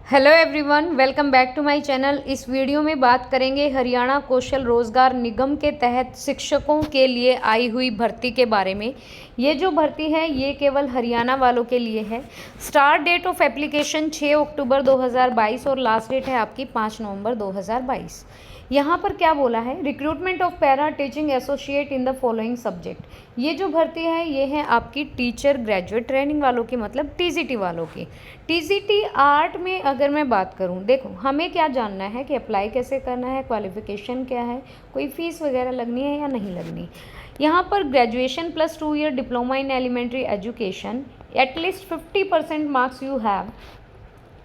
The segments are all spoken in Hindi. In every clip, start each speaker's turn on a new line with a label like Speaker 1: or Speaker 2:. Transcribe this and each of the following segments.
Speaker 1: Hello everyone, welcome back to my channel. इस वीडियो में बात करेंगे हरियाणा कौशल रोजगार निगम के तहत शिक्षकों के लिए आई हुई भर्ती के बारे में। ये जो भर्ती है ये केवल हरियाणा वालों के लिए है। स्टार्ट डेट ऑफ एप्लीकेशन 6 अक्टूबर 2022 और लास्ट डेट है आपकी 5 नवंबर 2022। यहाँ पर क्या बोला है, recruitment of para teaching associate in the following subject. ये जो भर्ती है ये है आपकी टीचर ग्रेजुएट ट्रेनिंग वालों की, मतलब टीजीटी वालों की। टीजीटी आर्ट में अगर मैं बात करूं, देखो हमें क्या जानना है कि अप्लाई कैसे करना है, क्वालिफिकेशन क्या है, कोई फीस वगैरह लगनी है या नहीं लगनी। यहाँ पर graduation plus 2 year diploma in elementary education, at least 50% marks you have,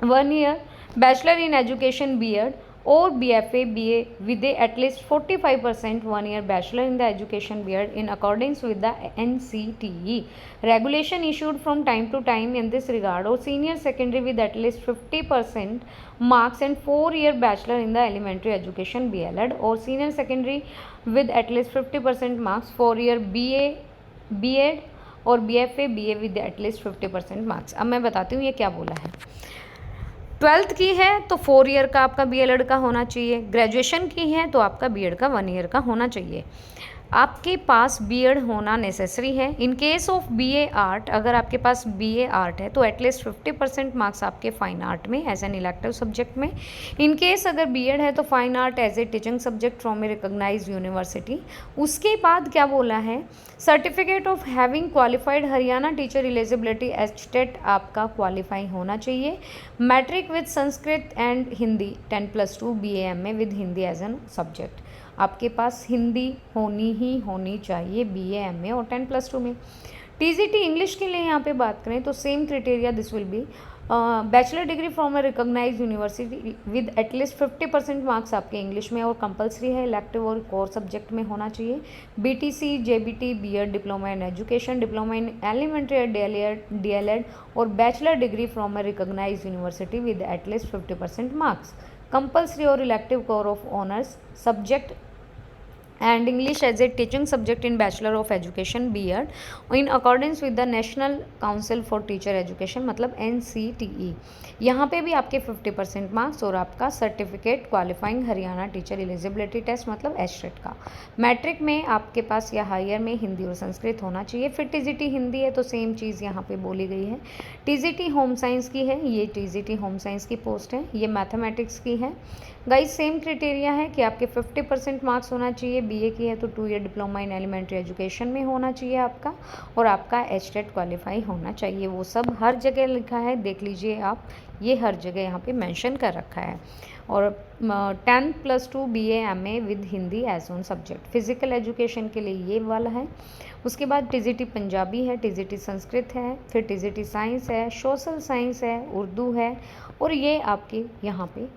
Speaker 1: 1 year bachelor in education B.Ed or BFA BA with at least 45% 1 year bachelor in the education B.Ed in accordance with the NCTE regulation issued from time to time in this regard, or senior secondary with at least 50% marks and 4 year bachelor in the elementary education B.Ed or senior secondary with at least 50% marks, 4 year BA B.Ed और BFA BA with at least 50% marks। अब मैं बताती हूँ ये क्या बोला है। 12th की है तो 4 ईयर का आपका BLED का होना चाहिए, ग्रेजुएशन की है तो आपका BEd का 1 ईयर का होना चाहिए। आपके पास BEd होना नेसेसरी है। In case of BA art, अगर आपके पास BA आर्ट है तो एटलीस्ट 50% मार्क्स आपके फाइन आर्ट में एज एन इलेक्टिव सब्जेक्ट में। इन केस अगर BEd है तो fine art as a teaching subject from a recognised university. उसके बाद क्या बोला है, certificate of having qualified Haryana teacher eligibility HTET आपका क्वालिफाई होना चाहिए। Matric with Sanskrit and Hindi 10+2 BA MA with Hindi as an subject. आपके पास हिंदी होनी चाहिए BA MA और 10+2 में। टीजीटी इंग्लिश के लिए यहाँ पे बात करें तो same criteria this will be bachelor degree from a recognised university with at least 50% marks आपके इंग्लिश में, और कंपलसरी है इलेक्टिव और कोर सब्जेक्ट में होना चाहिए। BTC JBT BEd diploma in education, diploma in elementary DLED और bachelor degree from a recognised university with at least 50% marks, compulsory और elective core of honours subject and English as a teaching subject in Bachelor of Education B.Ed in accordance with the National Council for Teacher Education, मतलब NCTE। यहाँ पे भी आपके 50% मार्क्स और आपका certificate qualifying Haryana teacher eligibility test मतलब HTET का। मैट्रिक में आपके पास या हायर में हिंदी और संस्कृत होना चाहिए। फिर टीजीटी हिंदी है तो सेम चीज़ यहाँ पे बोली गई है। टीजीटी होम साइंस की है, ये टीजीटी होम साइंस की पोस्ट है। ये मैथमेटिक्स की है। गाइस सेम क्राइटेरिया है कि आपके 50% मार्क्स होना चाहिए। BA की है तो 2 year diploma in elementary education में होना चाहिए आपका, और आपका HTET क्वालिफाई होना चाहिए। वो सब हर जगह लिखा है, देख लीजिए आप, ये हर जगह यहाँ पे मेंशन कर रखा है। और 10+2 BA MA with Hindi as on subject. Physical education के लिए ये वाला है। उसके बाद टीजीटी पंजाबी है, टीजीटी संस्कृत है, फिर टीजीटी साइंस है, सोशल साइंस है, उर्दू है, और ये आपके यहाँ पे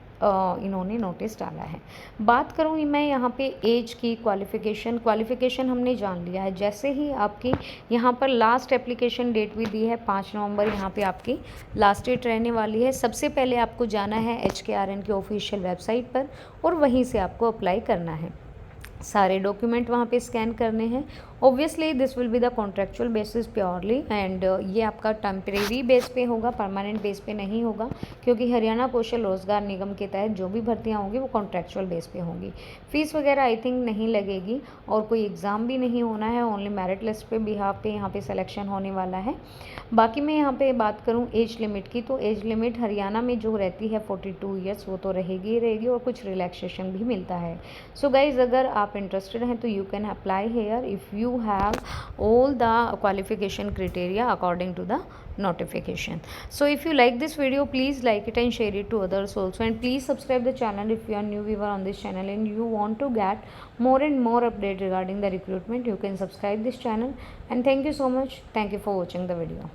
Speaker 1: इन्होंने नोटिस डाला है। बात करूँगी मैं यहाँ पे एज की, क्वालिफ़िकेशन हमने जान लिया है। जैसे ही आपकी यहाँ पर लास्ट एप्लीकेशन डेट भी दी है 5 नवंबर, यहाँ पे आपकी लास्ट डेट रहने वाली है। सबसे पहले आपको जाना है HKRN के ऑफिशियल वेबसाइट पर और वहीं से आपको अप्लाई करना है। सारे डॉक्यूमेंट वहाँ पे स्कैन करने हैं। Obviously this will be the contractual basis purely, and ये आपका टेम्परेरी बेस पे होगा, परमानेंट बेस पे नहीं होगा, क्योंकि हरियाणा कौशल रोजगार निगम के तहत जो भी भर्तियाँ होंगी वो कॉन्ट्रेक्चुअल बेस पे होंगी। फीस वगैरह आई थिंक नहीं लगेगी और कोई एग्ज़ाम भी नहीं होना है, ओनली मेरिट लिस्ट पे बिहाफ पे यहाँ पे सिलेक्शन होने वाला है। बाकी मैं यहाँ पे बात करूँ एज लिमिट की, तो एज लिमिट हरियाणा में जो रहती है 42 ईयर्स वो तो रहेगी ही रहेगी, और कुछ रिलैक्सेशन भी मिलता है। सो गाइज अगर आप interested हैं तो you can apply here if you have all the qualification criteria according to the notification. So if you like this video, please like it and share it to others also, and please subscribe the channel if you are new viewer on this channel and you want to get more and more update regarding the recruitment. You can subscribe this channel, and thank you so much. Thank you for watching the video.